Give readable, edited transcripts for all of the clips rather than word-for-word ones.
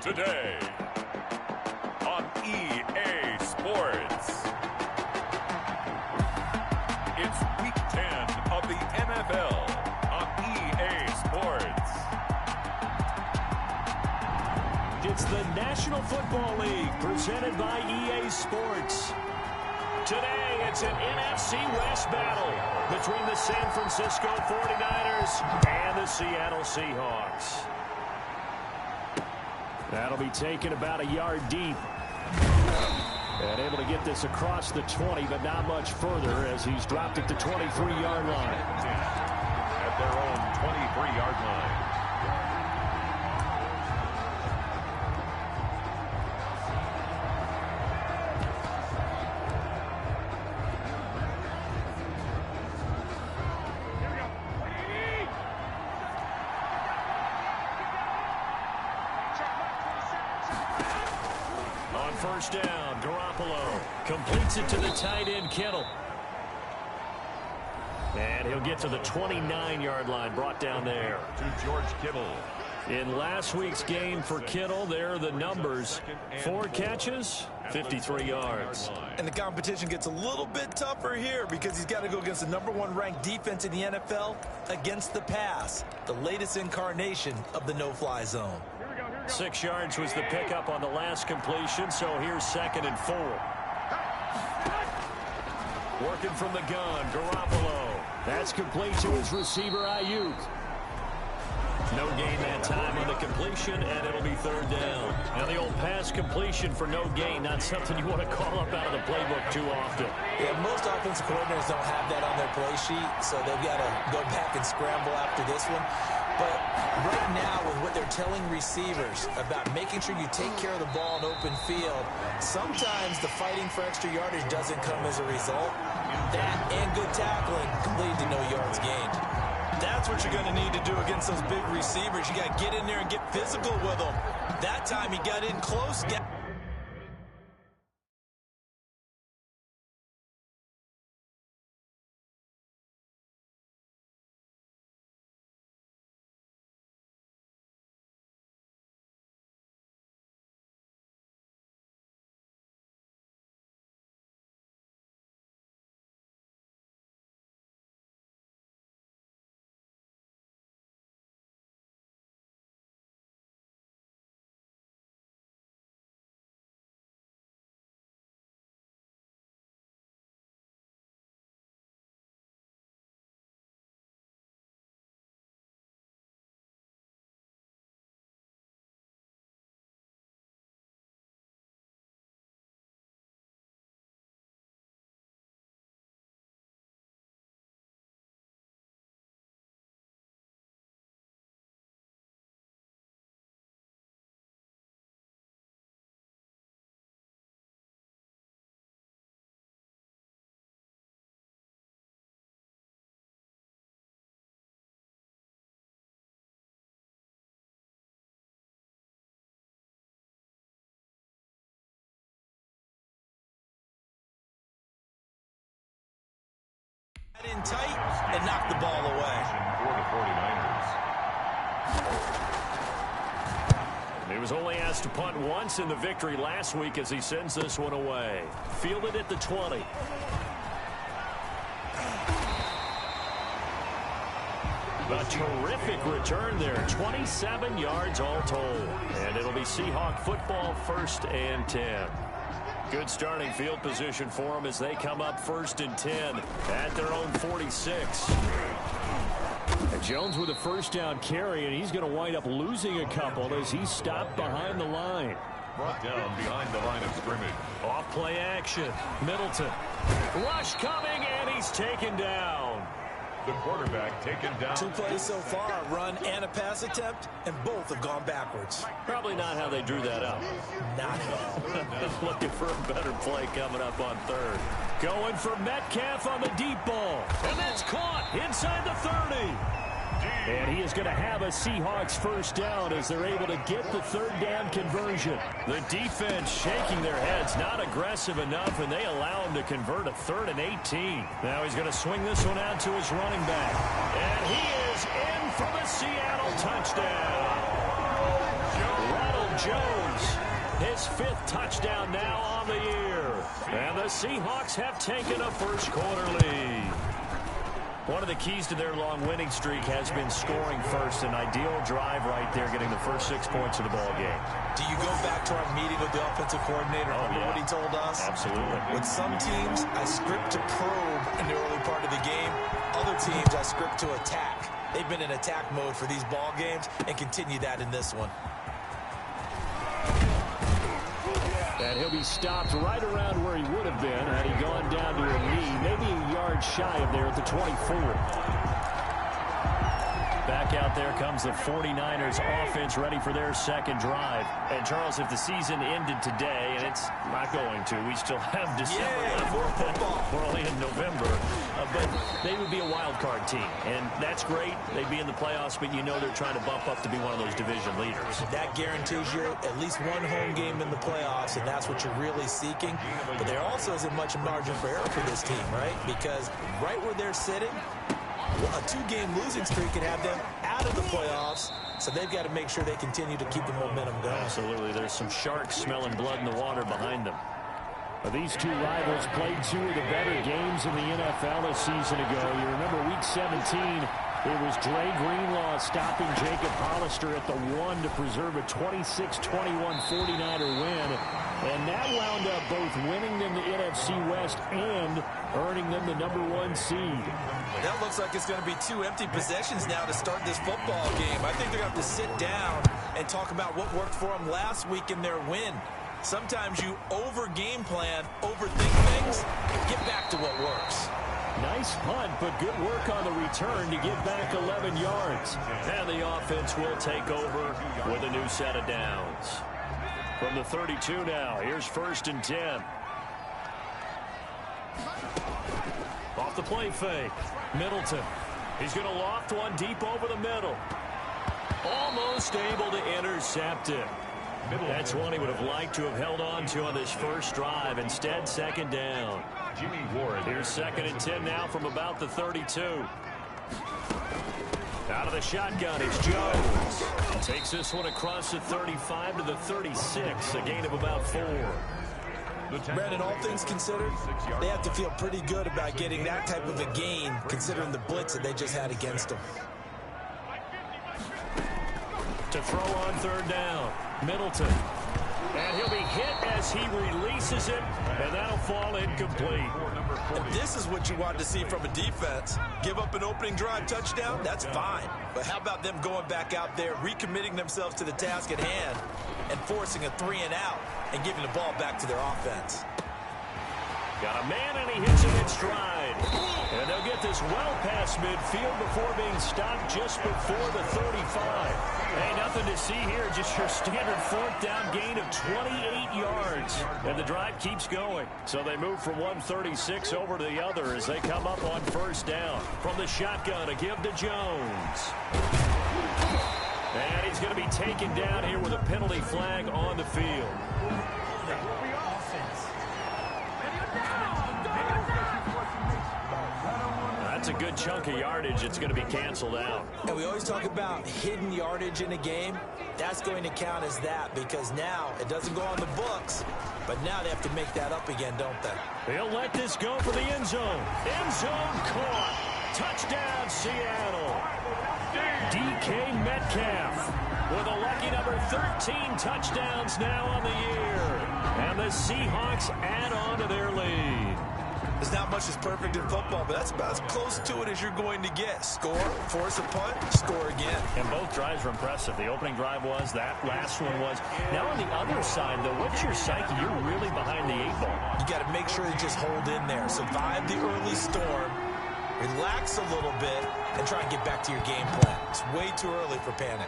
Today on EA Sports. It's Week 10 of the NFL on EA Sports. It's the National Football League presented by EA Sports. Today, it's an NFC West battle between the San Francisco 49ers and the Seattle Seahawks. That'll be taken about a yard deep. And able to get this across the 20, but not much further as he's dropped it to 23-yard line. At their own 23-yard line. First down, Garoppolo completes it to the tight end, Kittle. And he'll get to the 29-yard line, brought down there. To George Kittle. In last week's game for Kittle, there are the numbers. 4 catches, 53 yards. And the competition gets a little bit tougher here because he's got to go against the #1 ranked defense in the NFL against the pass, the latest incarnation of the no-fly zone. 6 yards was the pickup on the last completion, so here's 2nd and 4. Working from the gun, Garoppolo. That's complete to his receiver, Ayuk. No gain that time on the completion, and it'll be 3rd down. Now the old pass completion for no gain, not something you want to call up out of the playbook too often. Yeah, most offensive coordinators don't have that on their play sheet, so they've got to go back and scramble after this one. But right now, with what they're telling receivers about making sure you take care of the ball in open field, sometimes the fighting for extra yardage doesn't come as a result. That and good tackling can lead to no yards gained. That's what you're going to need to do against those big receivers. You got to get in there and get physical with them. That time he got in close. In tight and knock the ball away. For the 49ers. He was only asked to punt once in the victory last week as he sends this one away. Fielded at the 20. A terrific return there. 27 yards all told. And it'll be Seahawk football, 1st and 10. Good starting field position for them as they come up 1st and 10 at their own 46. And Jones with a 1st down carry, and he's going to wind up losing a couple as he's stopped behind the line. Brought down behind the line of scrimmage. Off play action. Middleton. Rush coming, and he's taken down. The quarterback taken down. 2 plays so far, a run and a pass attempt, and both have gone backwards. Probably not how they drew that up. Not at all. Looking for a better play coming up on 3rd. Going for Metcalf on the deep ball. And that's caught inside the 30. And he is going to have a Seahawks 1st down as they're able to get the 3rd down conversion. The defense shaking their heads, not aggressive enough, and they allow him to convert a 3rd and 18. Now he's going to swing this one out to his running back. And he is in for the Seattle touchdown. Rattled Jones. His 5th touchdown now on the year. And the Seahawks have taken a first-quarter lead. One of the keys to their long winning streak has been scoring first. An ideal drive right there, getting the first 6 points of the ball game. Do you go back to our meeting with the offensive coordinator? Remember what he told us? Absolutely. With some teams, I script to probe in the early part of the game. Other teams, I script to attack. They've been in attack mode for these ball games and continue that in this one. And he'll be stopped right around where he would have been had he gone down to a knee, maybe a yard shy of there at the 24. Back out there comes the 49ers offense ready for their second drive. And, Charles, if the season ended today, and it's not going to, we still have December left. More football. We're only in November. But they would be a wild card team. And that's great. They'd be in the playoffs, but you know they're trying to bump up to be one of those division leaders. That guarantees you at least one home game in the playoffs, and that's what you're really seeking. But there also isn't much margin for error for this team, right? Because right where they're sitting, a 2-game losing streak could have them out of the playoffs, so they've got to make sure they continue to keep the momentum going. Absolutely. There's some sharks smelling blood in the water behind them. These two rivals played 2 of the better games in the NFL a season ago. You remember Week 17, it was Dre Greenlaw stopping Jacob Hollister at the 1 to preserve a 26-21 49er win. And that wound up both winning them the NFC West and earning them the #1 seed. That looks like it's going to be 2 empty possessions now to start this football game. I think they're going to have to sit down and talk about what worked for them last week in their win. Sometimes you over-game plan, overthink things, get back to what works. Nice punt, but good work on the return to get back 11 yards. And the offense will take over with a new set of downs. From the 32 now, here's 1st and 10. Off the play fake, Middleton. He's going to loft one deep over the middle. Almost able to intercept it. That's one he would have liked to have held on to on this first drive. Instead, 2nd down. Jimmy Ward. Here's 2nd and 10 now from about the 32. Out of the shotgun, it's Jones. Takes this one across the 35 to the 36, a gain of about 4. Brandon, all things considered, they have to feel pretty good about getting that type of a gain, considering the blitz that they just had against them. To throw on 3rd down, Middleton. And he'll be hit as he releases it, and that'll fall incomplete. And this is what you want to see from a defense. Give up an opening drive touchdown, that's fine. But how about them going back out there, recommitting themselves to the task at hand, and forcing a 3-and-out and giving the ball back to their offense. Got a man, and he hits him in stride. And they'll get this well past midfield before being stopped just before the 35. Hey, nothing to see here, just your standard 4th down gain of 28 yards. And the drive keeps going. So they move from 136 over to the other as they come up on 1st down. From the shotgun, a give to Jones. And he's going to be taken down here with a penalty flag on the field. That's a good chunk of yardage. It's going to be canceled out. And we always talk about hidden yardage in a game. That's going to count as that because now it doesn't go on the books, but now they have to make that up again, don't they? They'll let this go for the end zone. End zone caught. Touchdown, Seattle. DK Metcalf with a lucky number 13 touchdowns now on the year. And the Seahawks add on to their lead. There's not much that's perfect in football, but that's about as close to it as you're going to get. Score, force a punt, score again. And both drives were impressive. The opening drive was, that last one was. Now on the other side, though, what's your psyche? You're really behind the 8 ball. You got to make sure you just hold in there. Survive the early storm, relax a little bit, and try and get back to your game plan. It's way too early for panic.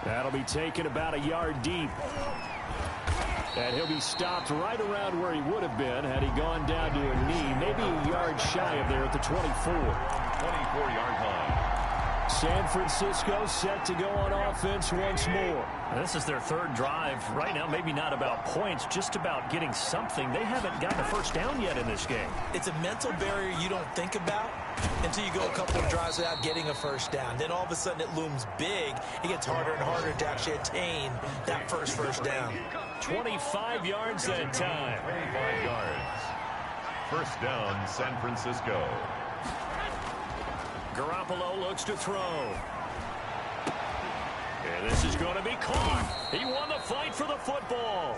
That'll be taken about a yard deep. And he'll be stopped right around where he would have been had he gone down to a knee, maybe a yard shy of there at the 24. 24-yard line. San Francisco set to go on offense once more. This is their 3rd drive. Right now, maybe not about points, just about getting something. They haven't gotten a first down yet in this game. It's a mental barrier you don't think about until you go a couple of drives without getting a first down. Then all of a sudden it looms big. It gets harder and harder to actually attain that first down. 25 yards that time. 25 yards. First down, San Francisco. Garoppolo looks to throw. And this is going to be caught. He won the fight for the football.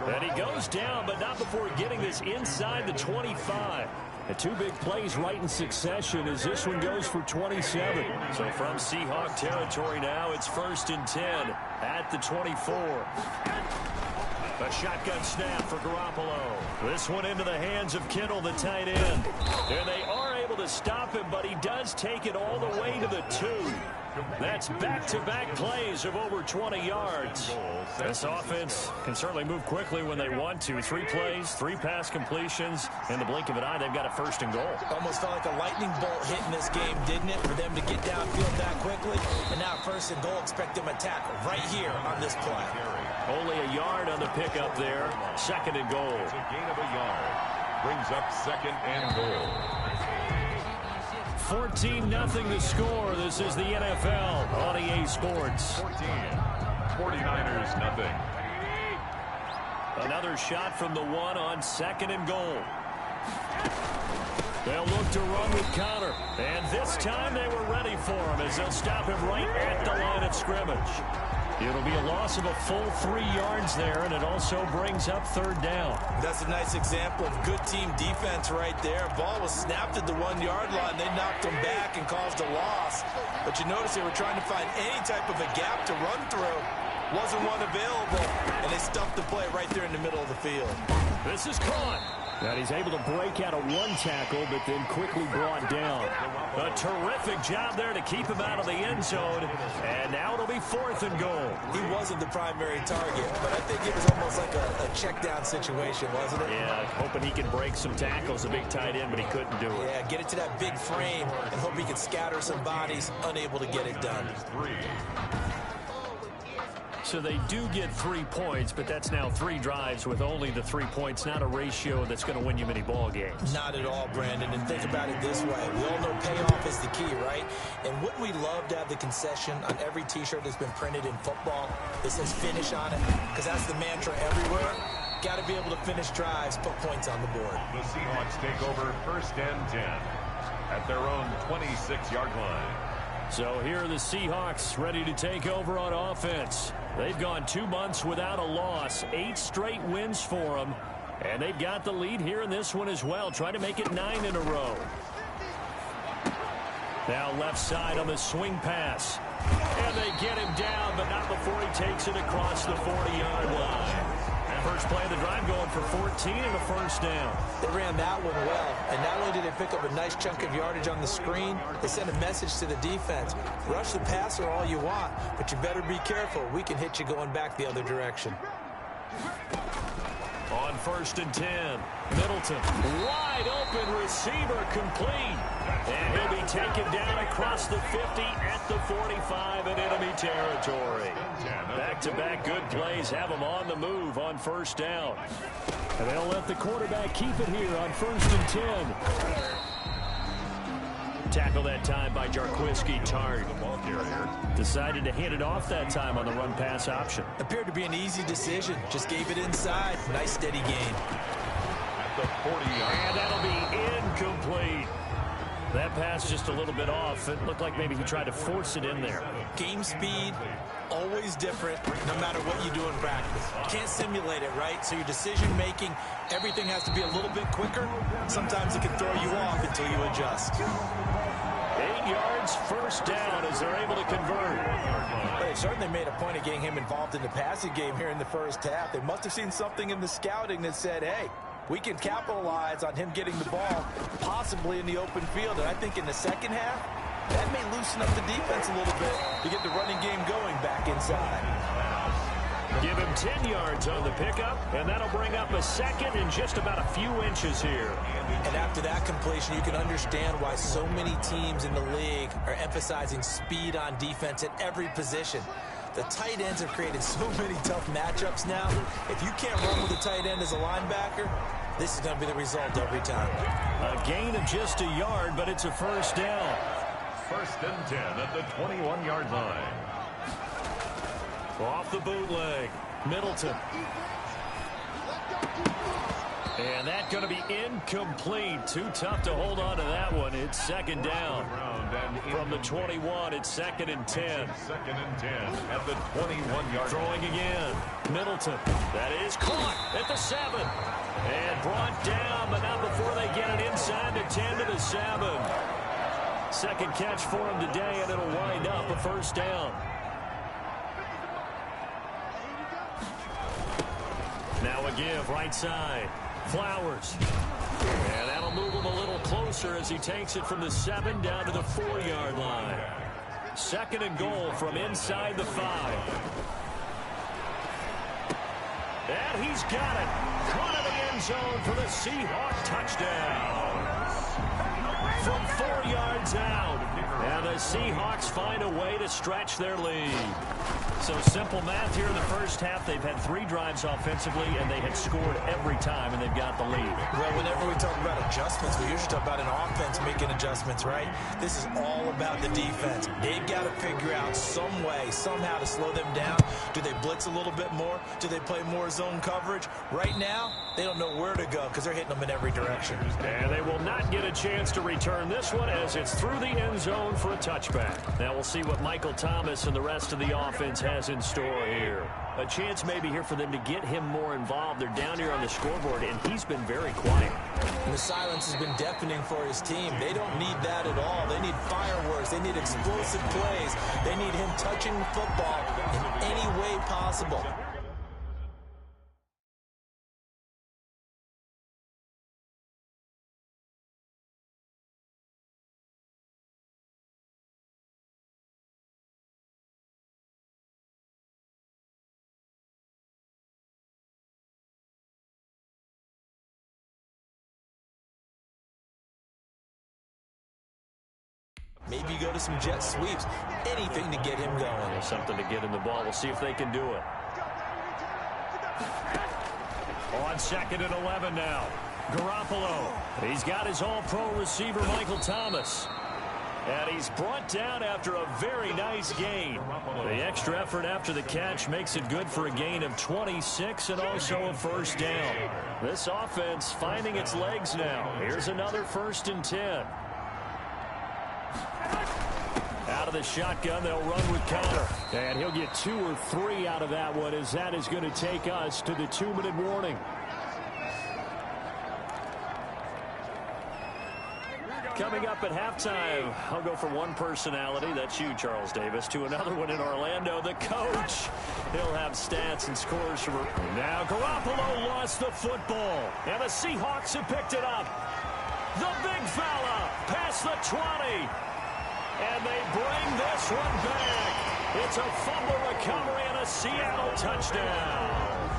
And he goes down, but not before getting this inside the 25. And two big plays right in succession as this one goes for 27. So from Seahawk territory now, it's 1st and 10 at the 24. A shotgun snap for Garoppolo. This one into the hands of Kittle, the tight end. And they are able to stop him, but he does take it all the way to the 2. That's back-to-back plays of over 20 yards. This offense can certainly move quickly when they want to. 3 plays, 3 pass completions. In the blink of an eye, they've got a 1st and goal. Almost felt like a lightning bolt hit in this game, didn't it? For them to get downfield that quickly. And now 1st and goal, expect them to tackle right here on this play. Only a yard on the pickup there. 2nd and goal. It's a gain of a yard. Brings up 2nd and goal. 14-0 the score. This is the NFL on EA Sports. 14. 49ers nothing. Another shot from the 1 on 2nd and goal. They'll look to run with Connor. And this time they were ready for him as they'll stop him right at the line of scrimmage. It'll be a loss of a full 3 yards there, and it also brings up 3rd down. That's a nice example of good team defense right there. Ball was snapped at the 1-yard line. They knocked him back and caused a loss. But you notice they were trying to find any type of a gap to run through. Wasn't one available, and they stuffed the play right there in the middle of the field. This is caught. And he's able to break out of 1 tackle, but then quickly brought down. A terrific job there to keep him out of the end zone. And now it'll be 4th and goal. He wasn't the primary target, but I think it was almost like a check down situation, wasn't it? Yeah, hoping he can break some tackles, a big tight end, but he couldn't do it. Yeah, get it to that big frame and hope he can scatter some bodies, unable to get it done. So they do get 3 points, but that's now 3 drives with only the 3 points, not a ratio that's going to win you many ball games. Not at all, Brandon, and think about it this way. We all know payoff is the key, right? And wouldn't we love to have the concession on every T-shirt that's been printed in football that says finish on it? Because that's the mantra everywhere. Got to be able to finish drives, put points on the board. The Seahawks take over 1st and 10 at their own 26-yard line. So here are the Seahawks ready to take over on offense. They've gone 2 months without a loss, 8 straight wins for them, and they've got the lead here in this one as well. Try to make it 9 in a row. Now left side on the swing pass. And they get him down, but not before he takes it across the 40-yard line. First play of the drive going for 14 and a 1st down. They ran that one well, and not only did they pick up a nice chunk of yardage on the screen, they sent a message to the defense. Rush the passer all you want, but you better be careful. We can hit you going back the other direction. On 1st and 10, Middleton, wide open receiver, complete. And he'll be taken down across the 50 at the 45 in enemy territory. Back-to-back good plays have him on the move on 1st down. And they'll let the quarterback keep it here on 1st and 10. Tackle that time by Jarquiski Tart. Decided to hand it off that time on the run-pass option. Appeared to be an easy decision. Just gave it inside. Nice steady gain. At the 40-yard. And that'll be incomplete. That pass just a little bit off. It looked like maybe he tried to force it in there. Game speed, always different, no matter what you do in practice. You can't simulate it, right? So your decision-making, everything has to be a little bit quicker. Sometimes it can throw you off until you adjust. 8 yards, 1st down as they're able to convert. They certainly made a point of getting him involved in the passing game here in the 1st half. They must have seen something in the scouting that said, hey, we can capitalize on him getting the ball, possibly in the open field. And I think in the 2nd half, that may loosen up the defense a little bit to get the running game going back inside. Give him 10 yards on the pickup, and that'll bring up a 2nd and just about a few inches here. And after that completion, you can understand why so many teams in the league are emphasizing speed on defense at every position. The tight ends have created so many tough matchups now. If you can't run with a tight end as a linebacker, this is going to be the result every time. A gain of just a yard, but it's a first down. First and 10 at the 21-yard line. Off the bootleg. Middleton. And that's going to be incomplete. Too tough to hold on to that one. It's second down. From the 21, it's second and 10. Second and 10 at the 21-yard. Throwing again. Middleton. That is caught at the 7. And brought down, but not before they get it inside the 10 to the 7. Second catch for him today, and it'll wind up a first down. Now a give, right side. Flowers. And that'll move him a little closer as he takes it from the 7 down to the 4-yard line. Second and goal from inside the 5. And he's got it. Caught in the end zone for the Seahawk touchdown. From 4 yards out. And the Seahawks find a way to stretch their lead. So simple math here in the first half. They've had 3 drives offensively, and they had scored every time, and they've got the lead. Well, whenever we talk about adjustments, we usually talk about an offense making adjustments, right? This is all about the defense. They've got to figure out some way, somehow to slow them down. Do they blitz a little bit more? Do they play more zone coverage? Right now, they don't know where to go because they're hitting them in every direction. And they will not get a chance to return this one as it's through the end zone for a touchback. Now we'll see what Michael Thomas and the rest of the offense has in store here. A chance maybe here for them to get him more involved. They're down here on the scoreboard, and he's been very quiet. And the silence has been deafening for his team. They don't need that at all. They need fireworks. They need explosive plays. They need him touching the football in any way possible. Maybe go to some jet sweeps. Anything to get him going. Something to get him the ball. We'll see if they can do it. On second and 11 now. Garoppolo. He's got his all-pro receiver, Michael Thomas. And he's brought down after a very nice gain. The extra effort after the catch makes it good for a gain of 26 and also a first down. This offense finding its legs now. Here's another first and 10. Out of the shotgun, they'll run with Connor. And he'll get 2 or 3 out of that one, as that is going to take us to the 2-minute warning. Coming up at halftime, I'll go from one personality, that's you, Charles Davis, to another one in Orlando, the coach. He'll have stats and scores from her. Now Garoppolo lost the football, and the Seahawks have picked it up. The big fella past the 20. And they bring this one back. It's a fumble recovery and a Seattle touchdown.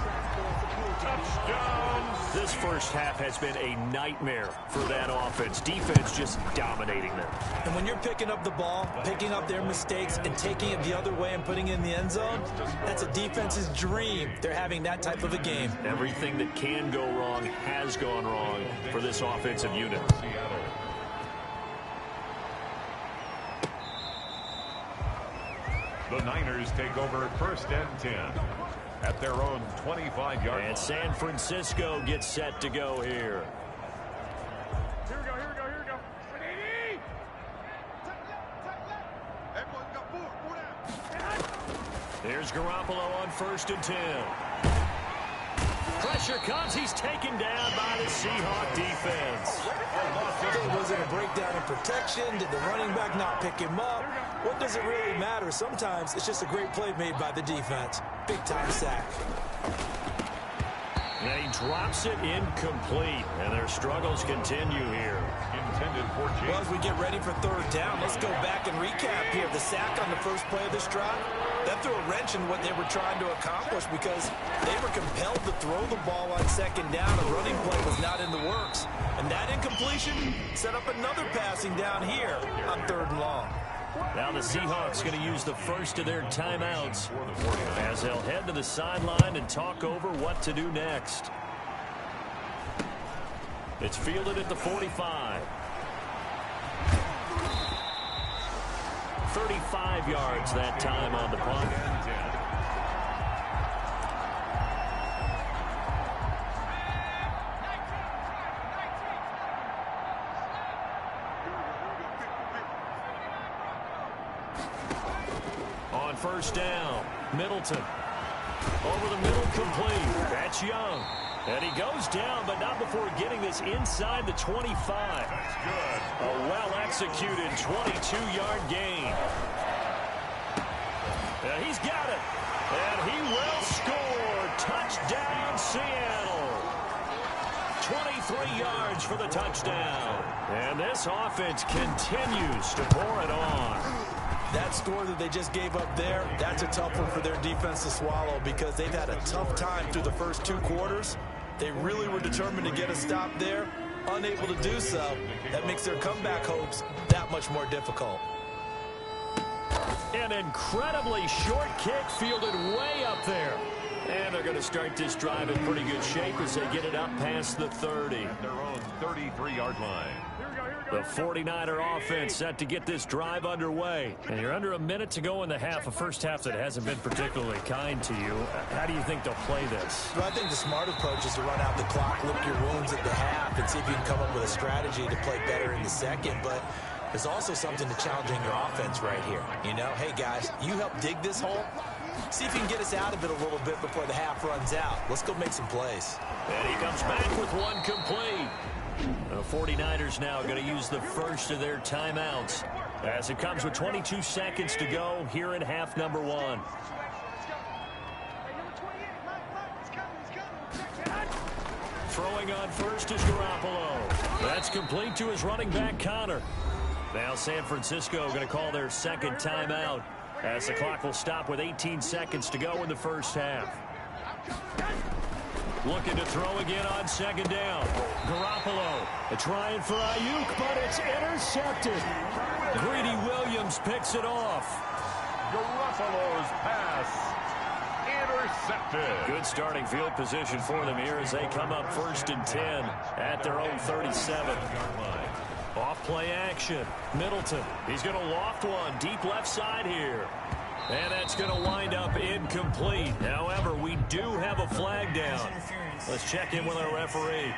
Touchdown. This first half has been a nightmare for that offense. Defense just dominating them. And when you're picking up the ball, picking up their mistakes, and taking it the other way and putting it in the end zone, that's a defense's dream. They're having that type of a game. Everything that can go wrong has gone wrong for this offensive unit. The Niners take over first and 10 at their own 25-yard line. And San Francisco gets set to go here. Here we go. Here's Garoppolo on first and 10. Pressure comes. He's taken down by the Seahawk defense. Was it a breakdown in protection? Did the running back not pick him up? What does it really matter? Sometimes it's just a great play made by the defense. Big-time sack. And he drops it incomplete. And their struggles continue here. Intended for James. Well, as we get ready for third down, let's go back and recap here. The sack on the first play of this drive, that threw a wrench in what they were trying to accomplish because they were compelled to throw the ball on second down. A running play was not in the works. And that incompletion set up another passing down here on third and long. Now the Seahawks going to use the first of their timeouts as they'll head to the sideline and talk over what to do next. It's fielded at the 45. 35 yards that time on the punt. On first down, Middleton. Over the middle, complete. That's Young. And he goes down, but not before getting this inside the 25. That's good. A well-executed 22-yard gain. And he's got it. And he will score. Touchdown, Seattle. 23 yards for the touchdown. And this offense continues to pour it on. That score that they just gave up there, that's a tough one for their defense to swallow because they've had a tough time through the first 2 quarters. They really were determined to get a stop there, unable to do so. That makes their comeback hopes that much more difficult. An incredibly short kick fielded way up there. And they're going to start this drive in pretty good shape as they get it up past the 30. At their own 33-yard line. The 49er offense set to get this drive underway. And you're under a minute to go in the half, a first half that hasn't been particularly kind to you. How do you think they'll play this? Well, I think the smart approach is to run out the clock, lick your wounds at the half, and see if you can come up with a strategy to play better in the second. But there's also something to challenging your offense right here. You know, hey, guys, you help dig this hole. See if you can get us out of it a little bit before the half runs out. Let's go make some plays. And he comes back with one complete. The 49ers now going to use the first of their timeouts as it comes with 22 seconds to go here in half number 1. Throwing on first is Garoppolo. That's complete to his running back, Connor. Now San Francisco going to call their second timeout as the clock will stop with 18 seconds to go in the first half. Looking to throw again on second down. Garoppolo trying for Ayuk, but it's intercepted. Greedy Williams picks it off. Garoppolo's pass intercepted. Good starting field position for them here as they come up 1st and 10 at their own 37. Off play action. Middleton. He's going to loft one deep left side here. And that's going to wind up incomplete. However, we do have a flag down. Let's check in with our referee.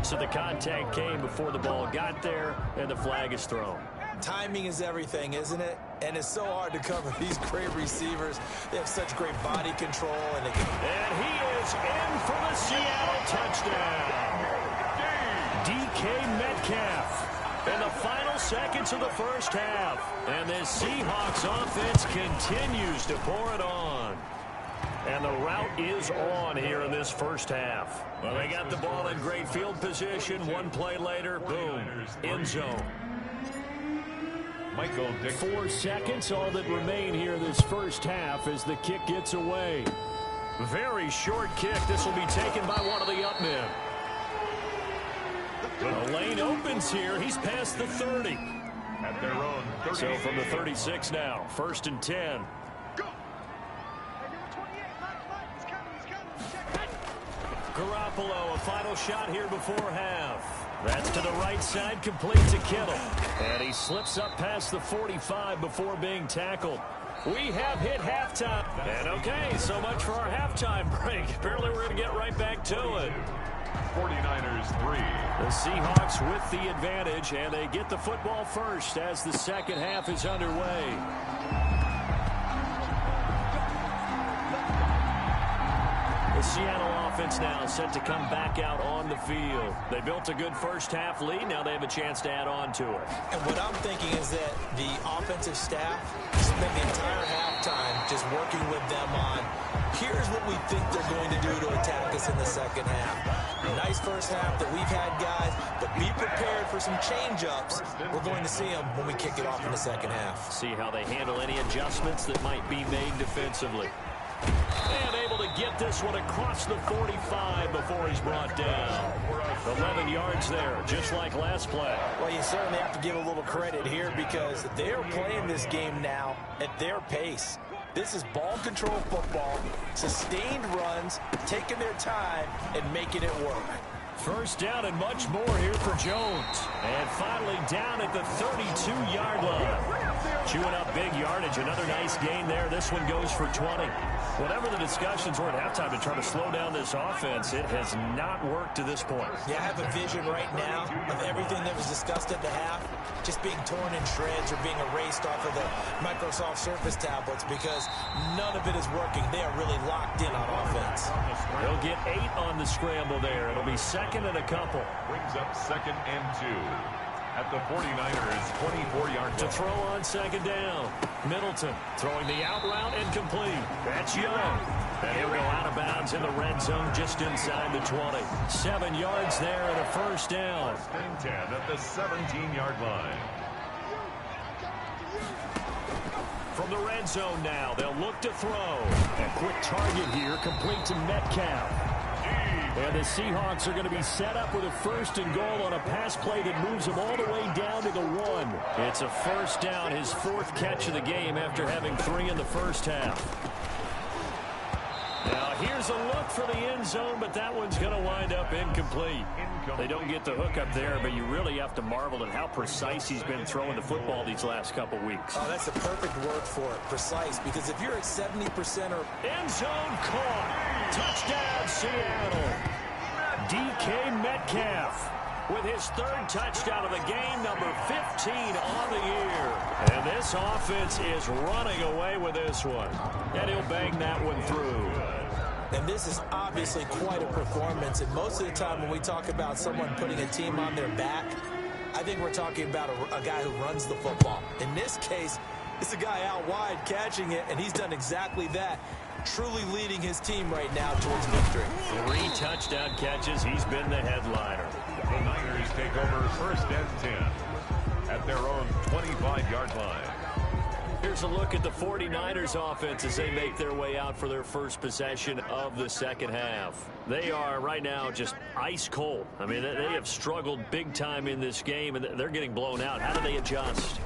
So the contact came before the ball got there, and the flag is thrown. Timing is everything, isn't it? And it's so hard to cover these great receivers. They have such great body control. And he is in for the Seattle touchdown. DK Metcalf. In the final seconds of the first half. And this Seahawks offense continues to pour it on. And the route is on here in this first half. Well, they got the ball in great field position. One play later, boom, end zone. 4 seconds, all that remain here this first half as the kick gets away. Very short kick. This will be taken by one of the up men. The lane opens here. He's past the 30. At their own 30. So from the 36 now, 1st and 10. Garoppolo, a final shot here before half. That's to the right side, complete to Kittle. And he slips up past the 45 before being tackled. We have hit halftime. And okay, so much for our halftime break. Apparently we're going to get right back to it. 49ers 3. The Seahawks with the advantage, and they get the football first as the second half is underway. The Seattle offense now set to come back out on the field. They built a good first half lead. Now they have a chance to add on to it. And what I'm thinking is that the offensive staff spent the entire halftime just working with them on, here's what we think they're going to do to attack us in the second half. Nice first half that we've had, guys, but be prepared for some change-ups. We're going to see them when we kick it off in the second half. See how they handle any adjustments that might be made defensively. And able to get this one across the 45 before he's brought down. 11 yards there, just like last play. Well, you certainly have to give a little credit here because they're playing this game now at their pace. This is ball control football, sustained runs, taking their time, and making it work. First down and much more here for Jones. And finally down at the 32-yard line. Chewing up big yardage. Another nice gain there. This one goes for 20. Whatever the discussions were at halftime to try to slow down this offense, it has not worked to this point. Yeah, I have a vision right now of everything that was discussed at the half just being torn in shreds or being erased off of the Microsoft Surface tablets because none of it is working. They are really locked in on offense. They'll get 8 on the scramble there. It'll be second and a couple. Brings up 2nd and 2. At the 49ers, 24-yard line. To throw on second down. Middleton throwing the out route and complete. That's Young. And he'll go out of bounds in the red zone just inside the 20. 7 yards there and a first down. 1st and 10 at the 17-yard line. From the red zone now, they'll look to throw. A quick target here, complete to Metcalf. And the Seahawks are going to be set up with a 1st and goal on a pass play that moves them all the way down to the 1. It's a first down, his 4th catch of the game after having 3 in the first half. Now here's a look for the end zone, but that one's going to wind up incomplete. They don't get the hook up there, but you really have to marvel at how precise he's been throwing the football these last couple weeks. Oh, that's the perfect word for it, precise, because if you're at 70% or... End zone caught. Touchdown, Seattle. DK Metcalf with his 3rd touchdown of the game, number 15 on the year. And this offense is running away with this one. And he'll bang that one through. And this is obviously quite a performance. And most of the time when we talk about someone putting a team on their back, I think we're talking about a guy who runs the football. In this case, it's a guy out wide catching it, and he's done exactly that. Truly leading his team right now towards victory. 3 touchdown catches. He's been the headliner. The Niners take over 1st and 10 at their own 25-yard line. Here's a look at the 49ers offense as they make their way out for their first possession of the second half. They are right now just ice cold. I mean, they have struggled big time in this game, and they're getting blown out. How do they adjust?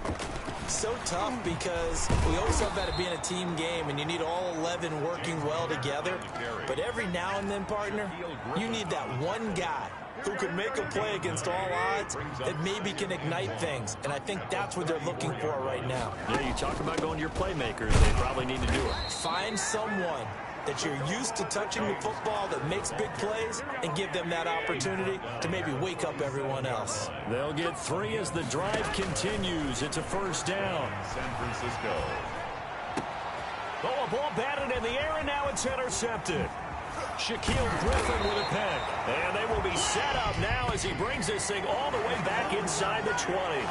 So tough because we always talk about it being a team game and you need all 11 working well together. But every now and then, partner, you need that one guy who can make a play against all odds that maybe can ignite things. And I think that's what they're looking for right now. Yeah, you talk about going to your playmakers. They probably need to do it. Find someone that you're used to touching the football that makes big plays and give them that opportunity to maybe wake up everyone else. They'll get 3 as the drive continues. It's a first down. San Francisco. Oh, a ball batted in the air, and now it's intercepted. Shaquille Griffin with a pick. And they will be set up now as he brings this thing all the way back inside the 20.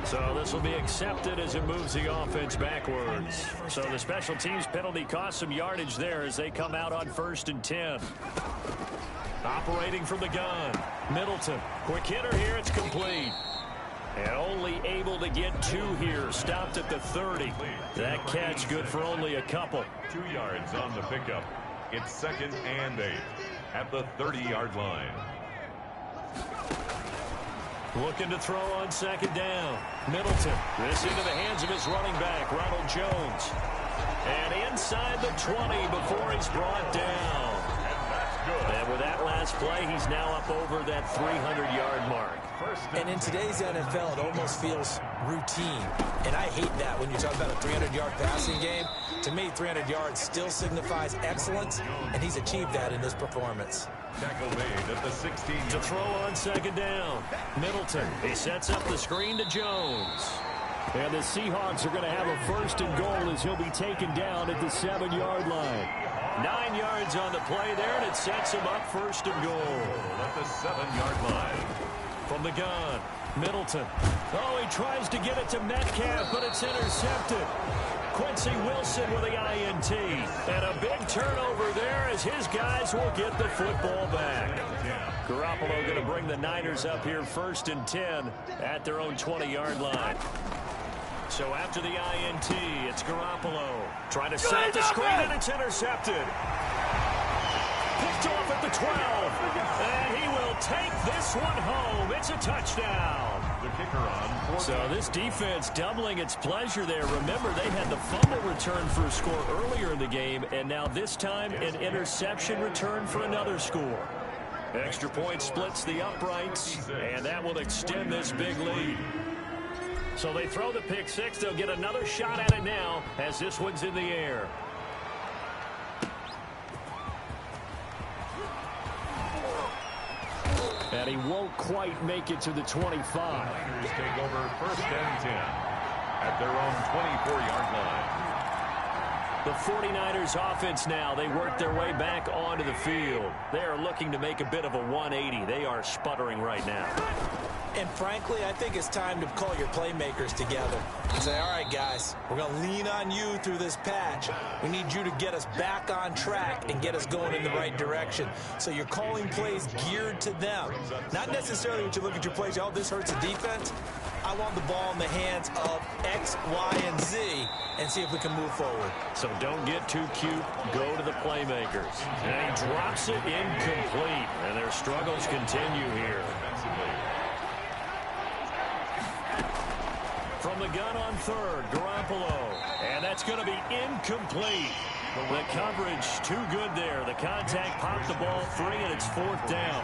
So this will be accepted as it moves the offense backwards. So the special teams penalty cost some yardage there as they come out on 1st and 10. Operating from the gun. Middleton. Quick hitter here. It's complete. And only able to get 2 here. Stopped at the 30. That catch good for only a couple. 2 yards on the pickup. It's 2nd and 8 at the 30-yard line. Looking to throw on second down. Middleton. This into the hands of his running back, Ronald Jones. And inside the 20 before he's brought down. And with that last play, he's now up over that 300-yard mark. And in today's NFL, it almost feels routine. And I hate that when you talk about a 300-yard passing game. To me, 300 yards still signifies excellence, and he's achieved that in this performance. Tackle made at the 16. To throw on second down. Middleton. He sets up the screen to Jones. And the Seahawks are going to have a 1st and goal as he'll be taken down at the 7-yard line. 9 yards on the play there, and it sets him up 1st and goal. At the 7-yard line. From the gun, Middleton. Oh, he tries to get it to Metcalf, but it's intercepted. Quincy Wilson with the INT. And a big turnover there as his guys will get the football back. Garoppolo going to bring the Niners up here 1st and 10 at their own 20-yard line. So after the INT, it's Garoppolo trying to set the screen, and it's intercepted. Picked off at the 12, and he will take this one home. It's a touchdown. The kicker on. So this defense doubling its pleasure there. Remember, they had the fumble return for a score earlier in the game, and now this time an interception return for another score. Extra point splits the uprights, and that will extend this big lead. So they throw the pick six. They'll get another shot at it now as this one's in the air. And he won't quite make it to the 25. Niners take over 1st and 10 at their own 24-yard line. The 49ers offense now, they work their way back onto the field. They are looking to make a bit of a 180. They are sputtering right now. And frankly, I think it's time to call your playmakers together and say, all right, guys, we're going to lean on you through this patch. We need you to get us back on track and get us going in the right direction. So you're calling plays geared to them. Not necessarily when you look at your plays, oh, this hurts the defense. I want the ball in the hands of X, Y, and Z and see if we can move forward. So don't get too cute. Go to the playmakers. And he drops it incomplete. And their struggles continue here. From the gun on third, Garoppolo. And that's going to be incomplete. The coverage too good there. The contact popped the ball free, and it's 4th down.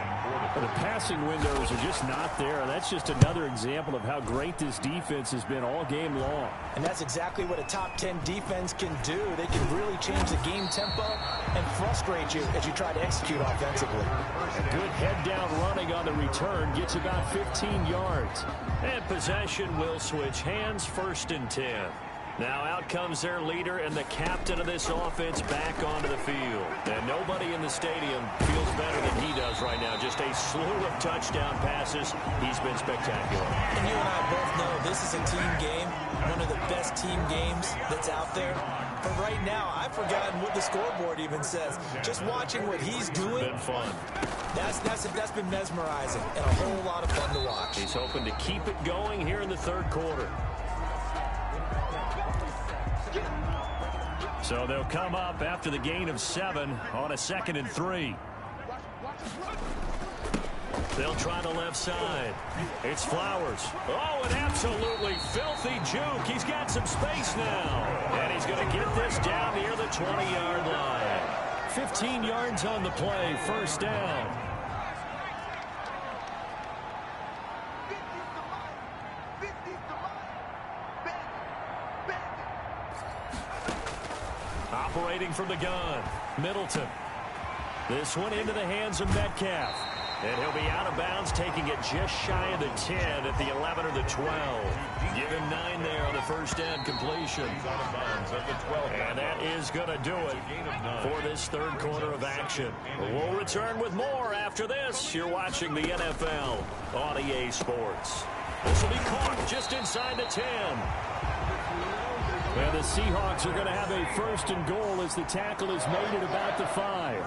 The passing windows are just not there. And that's just another example of how great this defense has been all game long. And that's exactly what a top 10 defense can do. They can really change the game tempo and frustrate you as you try to execute offensively. A good head-down running on the return gets about 15 yards. And possession will switch hands, 1st and 10. Now out comes their leader and the captain of this offense back onto the field. And nobody in the stadium feels better than he does right now. Just a slew of touchdown passes. He's been spectacular. And you and I both know this is a team game, one of the best team games that's out there. But right now, I've forgotten what the scoreboard even says. Just watching what he's doing. Been fun. That's been mesmerizing and a whole lot of fun to watch. He's hoping to keep it going here in the 3rd quarter. So they'll come up after the gain of 7 on a 2nd and 3. They'll try the left side. It's Flowers. Oh, an absolutely filthy juke. He's got some space now. And he's going to get this down near the 20-yard line. 15 yards on the play, 1st down. Operating from the gun, Middleton. This one into the hands of Metcalf. And he'll be out of bounds, taking it just shy of the 10 at the 11 or the 12. Give him 9 there on the 1st down completion. And that is going to do it for this 3rd quarter of action. We'll return with more after this. You're watching the NFL on EA Sports. This will be caught just inside the 10. And the Seahawks are going to have a 1st and goal as the tackle is made at about the 5.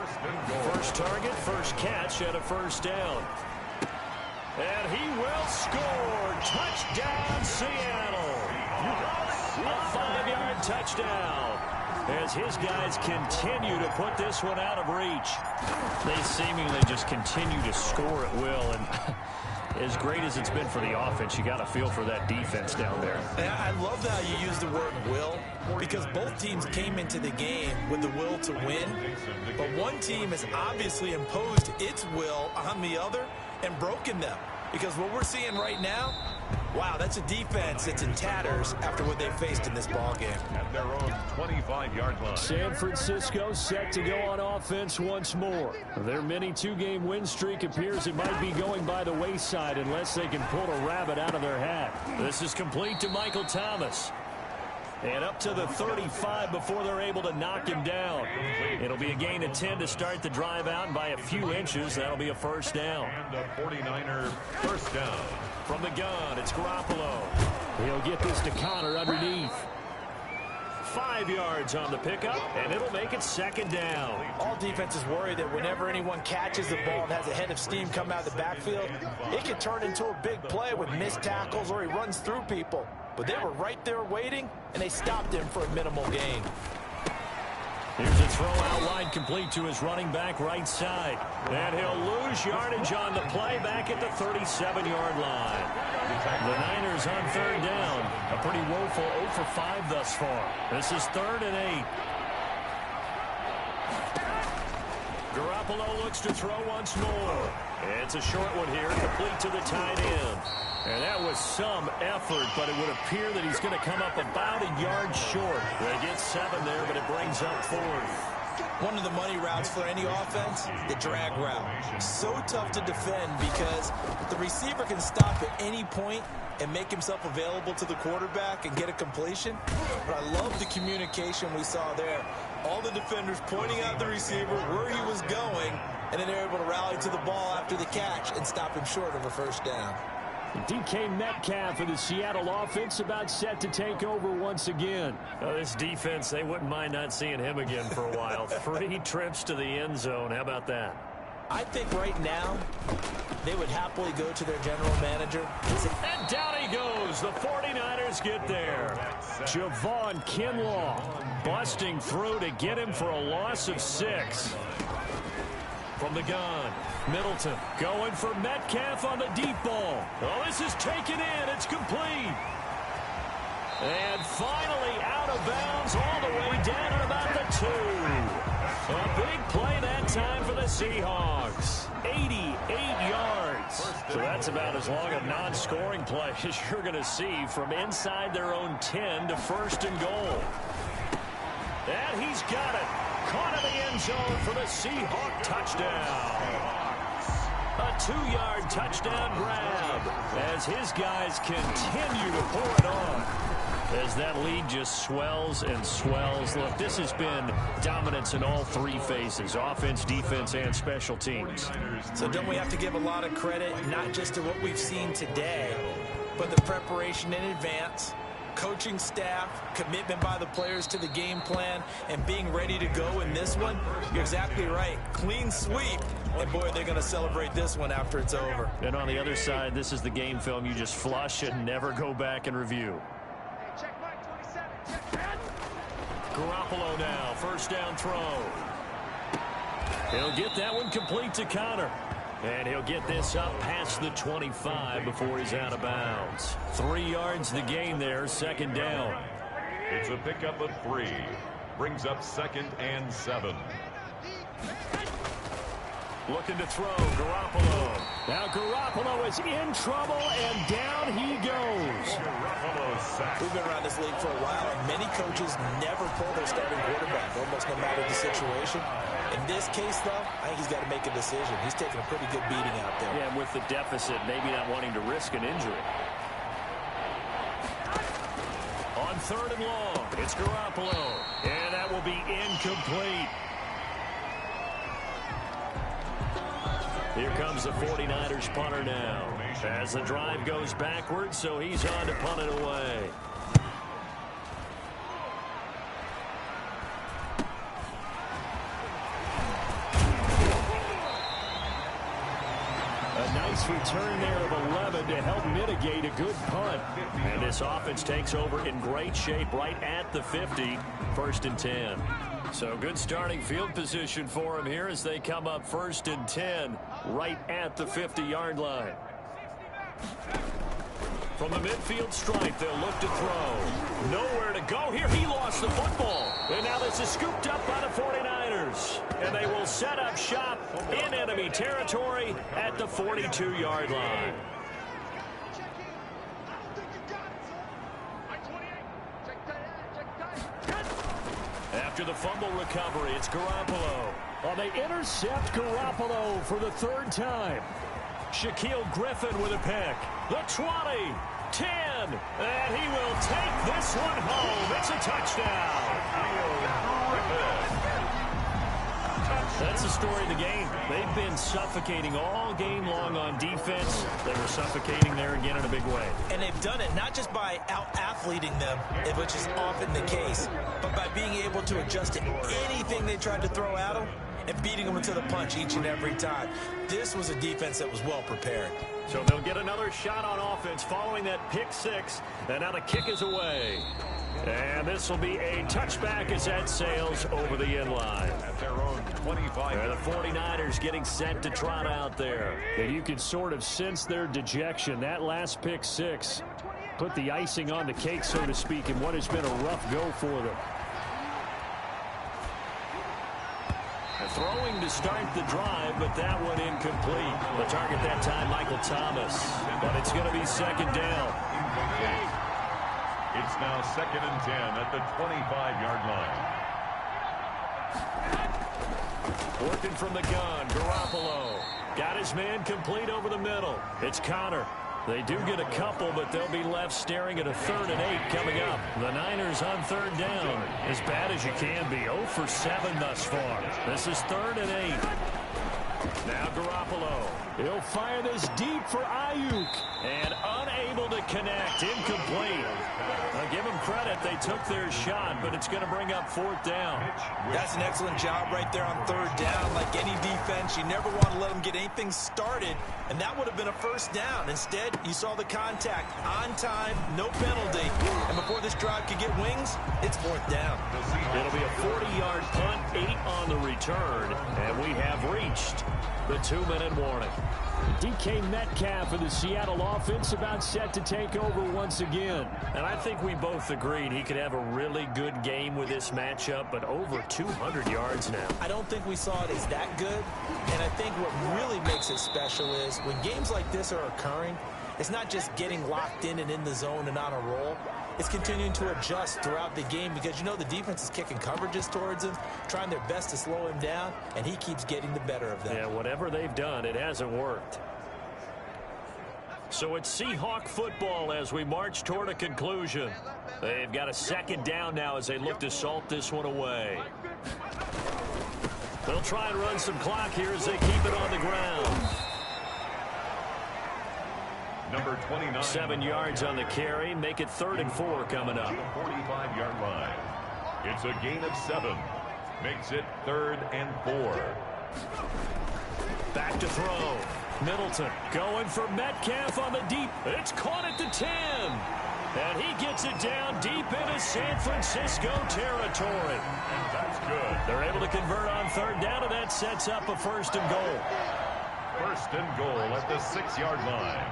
First target, first catch, and a 1st down. And he will score. Touchdown, Seattle. A 5-yard touchdown. As his guys continue to put this one out of reach. They seemingly just continue to score at will. And as great as it's been for the offense, you got to feel for that defense down there. I love how you use the word will, because both teams came into the game with the will to win, but one team has obviously imposed its will on the other and broken them. Because what we're seeing right now, wow, that's a defense that's in tatters after what they faced in this ball game. At their own 25-yard line. San Francisco set to go on offense once more. Their mini 2-game win streak appears it might be going by the wayside unless they can pull a rabbit out of their hat. This is complete to Michael Thomas. And up to the 35 before they're able to knock him down. It'll be a gain of 10 to start the drive out, and by a few inches, that'll be a 1st down. And a 49er 1st down. From the gun, it's Garoppolo. He'll get this to Connor underneath. 5 yards on the pickup, and it'll make it 2nd down. All defenses worry that whenever anyone catches the ball and has a head of steam come out of the backfield, it can turn into a big play with missed tackles or he runs through people. But they were right there waiting, and they stopped him for a minimal gain. Here's a throw out wide, complete to his running back right side. And he'll lose yardage on the play back at the 37-yard line. The Niners on third down. A pretty woeful 0 for 5 thus far. This is 3rd and 8. Garoppolo looks to throw once more. It's a short one here, complete to the tight end. And that was some effort, but it would appear that he's going to come up about a yard short. They get 7 there, but it brings up 4th. One of the money routes for any offense, the drag route. So tough to defend because the receiver can stop at any point and make himself available to the quarterback and get a completion. But I love the communication we saw there. All the defenders pointing out the receiver where he was going, and then they're able to rally to the ball after the catch and stop him short of a first down. DK Metcalf of the Seattle offense about set to take over once again. This defense, they wouldn't mind not seeing him again for a while. 3 trips to the end zone. How about that? I think right now they would happily go to their general manager. And down he goes. The 49ers get there. Javon Kinlaw busting through to get him for a loss of 6. From the gun, Middleton going for Metcalf on the deep ball. Oh, this is taken in. It's complete. And finally out of bounds all the way down at about the 2. A big play that time for the Seahawks. 88 yards. So that's about as long a non-scoring play as you're going to see from inside their own 10 to 1st and goal. And he's got it. Caught in the end zone for the Seahawk touchdown. A 2-yard touchdown grab as his guys continue to pour it on. As that lead just swells and swells. Look, this has been dominance in all 3 phases, offense, defense, and special teams. So don't we have to give a lot of credit, not just to what we've seen today, but the preparation in advance, coaching staff, commitment by the players to the game plan, and being ready to go in this one? You're exactly right. Clean sweep. And, boy, they're going to celebrate this one after it's over. And on the other side, this is the game film you just flush and never go back and review. Garoppolo now, first down throw. He'll get that one complete to Connor. And he'll get this up past the 25 before he's out of bounds. 3 yards the gain there, 2nd down. It's a pickup of 3. Brings up 2nd and 7. Looking to throw, Garoppolo. Now Garoppolo is in trouble, and down he goes. We've been around this league for a while, and many coaches never pull their starting quarterback, almost no matter the situation. In this case, though, I think he's got to make a decision. He's taking a pretty good beating out there. Yeah, and with the deficit, maybe not wanting to risk an injury. On 3rd and long, it's Garoppolo. And that will be incomplete. Here comes the 49ers punter now. As the drive goes backwards, so he's on to punt it away. A nice return there of 11 to help mitigate a good punt. And this offense takes over in great shape right at the 50, 1st and 10. So good starting field position for them here as they come up 1st and 10 right at the 50-yard line. From the midfield stripe, they'll look to throw. Nowhere to go here. He lost the football. And now this is scooped up by the 49ers. And they will set up shop in enemy territory at the 42-yard line. After the fumble recovery, it's Garoppolo. Well, they intercept Garoppolo for the 3rd time. Shaquille Griffin with a pick. The 20, 10, and he will take this one home. It's a touchdown. That's the story of the game. They've been suffocating all game long on defense. They were suffocating there again in a big way. And they've done it not just by out-athleting them, which is often the case, but by being able to adjust to anything they tried to throw at them and beating them to the punch each and every time. This was a defense that was well prepared. So they'll get another shot on offense following that pick six. And now the kick is away. And this will be a touchback as that sails over the end line. At their own 25. And the 49ers getting set to trot out there. And you can sort of sense their dejection. That last pick six put the icing on the cake, so to speak, in what has been a rough go for them. Throwing to start the drive, but that one incomplete. The target that time, Michael Thomas. But it's going to be second down. It's now 2nd and 10 at the 25-yard line. Working from the gun, Garoppolo. Got his man complete over the middle. It's Connor. They do get a couple, but they'll be left staring at a 3rd and 8 coming up. The Niners on 3rd down. As bad as you can be. 0 for 7 thus far. This is 3rd and 8. Now Garoppolo. He'll fire this deep for Ayuk. And unable to connect. Incomplete. I'll give them credit. They took their shot, but it's going to bring up 4th down. That's an excellent job right there on 3rd down. Like any defense, you never want to let them get anything started, and that would have been a 1st down. Instead, you saw the contact on time, no penalty, and before this drive could get wings, it's 4th down. It'll be a 40-yard punt, 8 on the return, and we have reached the 2-minute warning. DK Metcalf of the Seattle offense about set to take over once again. And I think we both agreed he could have a really good game with this matchup, but over 200 yards now. I don't think we saw it as that good, and I think what really makes it special is when games like this are occurring, it's not just getting locked in and in the zone and on a roll. It's continuing to adjust throughout the game because, you know, the defense is kicking coverages towards him, trying their best to slow him down, and he keeps getting the better of them. Yeah, whatever they've done, it hasn't worked. So it's Seahawk football as we march toward a conclusion. They've got a 2nd down now as they look to salt this one away. They'll try and run some clock here as they keep it on the ground. Number 29. 7 yards on the carry. Make it 3rd and 4 coming up. 45-yard line. It's a gain of 7. Makes it 3rd and 4. Back to throw. Middleton going for Metcalf on the deep. It's caught at the 10. And he gets it down deep into San Francisco territory. And that's good. They're able to convert on 3rd down, and that sets up a 1st and goal. 1st and goal at the 6-yard line.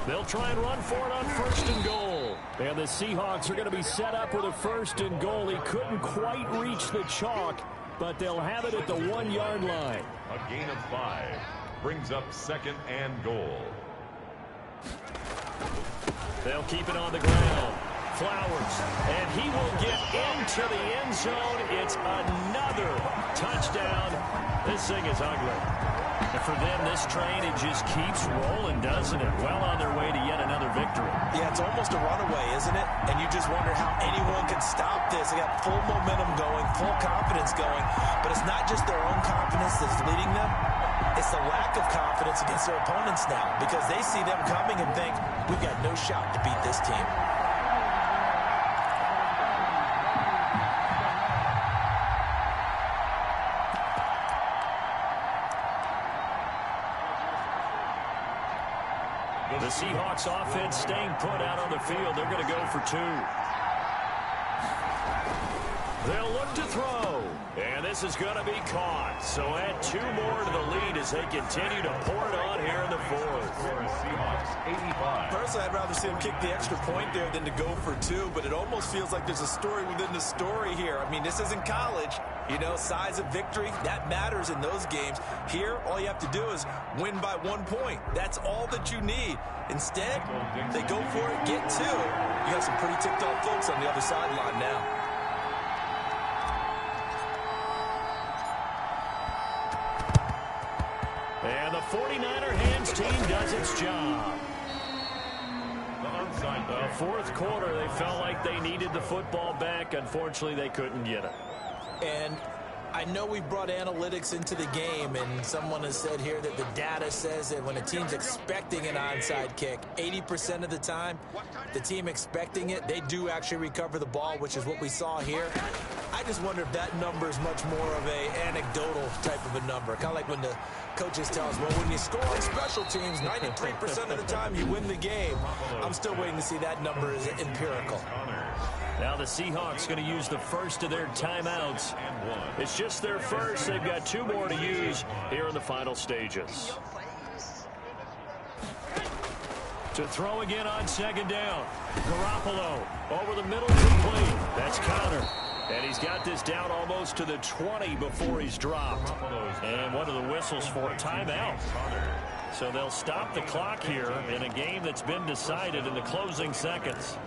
They'll try and run for it on 1st and goal. And the Seahawks are going to be set up with a 1st and goal. He couldn't quite reach the chalk, but they'll have it at the 1-yard line. A gain of 5 brings up 2nd and goal. They'll keep it on the ground. Flowers, and he will get into the end zone. It's another touchdown. This thing is ugly. And for them, this train, it just keeps rolling, doesn't it? Well on their way to yet another victory. Yeah, it's almost a runaway, isn't it? And you just wonder how anyone can stop this. They got full momentum going, full confidence going. But it's not just their own confidence that's leading them. It's the lack of confidence against their opponents now because they see them coming and think, we've got no shot to beat this team. The Seahawks offense staying put out on the field. They're going to go for 2. They'll look to throw. And this is going to be caught. So add 2 more to the lead as they continue to pour it on here in the 4th. Seahawks 85. Personally, I'd rather see him kick the extra point there than to go for 2, but it almost feels like there's a story within the story here. I mean, this isn't college. You know, size of victory, that matters in those games. Here, all you have to do is win by 1 point. That's all that you need. Instead, they go for it, get 2. You got some pretty ticked-off folks on the other sideline now. And the 49er hands team does its job. The 4th quarter, they felt like they needed the football back. Unfortunately, they couldn't get it. And I know we brought analytics into the game, and someone has said here that the data says that when a team's expecting an onside kick, 80% of the time, the team expecting it, they do actually recover the ball, which is what we saw here. I just wonder if that number is much more of a anecdotal type of a number. Kind of like when the coaches tell us, well, when you score on special teams, 93% of the time you win the game. I'm still waiting to see that number is empirical. Now the Seahawks going to use the first of their timeouts. It's just their first. They've got 2 more to use here in the final stages. To throw again on second down. Garoppolo over the middle, complete. That's Connor. And he's got this down almost to the 20 before he's dropped. And what are the whistles for? Timeout. So they'll stop the clock here in a game that's been decided in the closing seconds.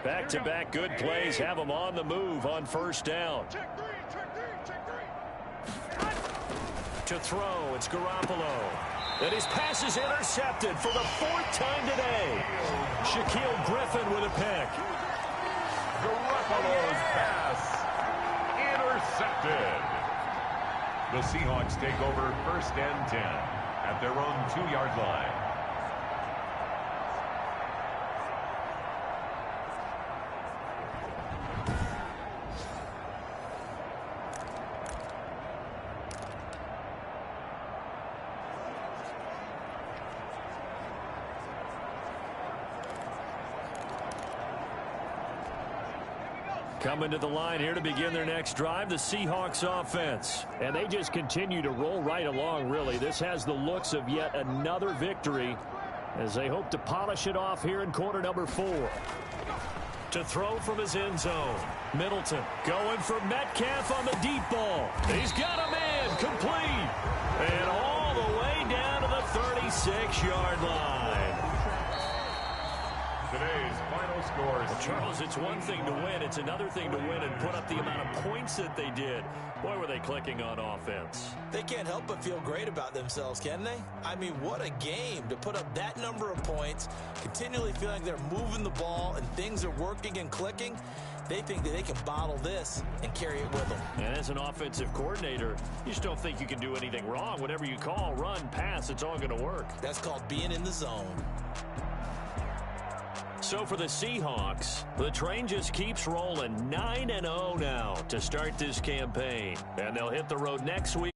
Back-to-back good plays have them on the move on first down. To throw, it's Garoppolo. And his pass is intercepted for the 4th time today. Shaquille Griffin with a pick. Garoppolo's pass intercepted. The Seahawks take over 1st and 10 at their own 2-yard line. Coming to the line here to begin their next drive, the Seahawks offense. And they just continue to roll right along, really. This has the looks of yet another victory as they hope to polish it off here in quarter number 4. To throw from his end zone. Middleton going for Metcalf on the deep ball. He's got a man, complete. And all the way down to the 36-yard line. Today's final scores. Well, Charles, it's one thing to win. It's another thing to win and put up the amount of points that they did. Boy, were they clicking on offense. They can't help but feel great about themselves, can they? I mean, what a game to put up that number of points, continually feeling like they're moving the ball and things are working and clicking. They think that they can bottle this and carry it with them. And as an offensive coordinator, you just don't think you can do anything wrong. Whatever you call, run, pass, it's all going to work. That's called being in the zone. So for the Seahawks, the train just keeps rolling 9-0 now to start this campaign. And they'll hit the road next week.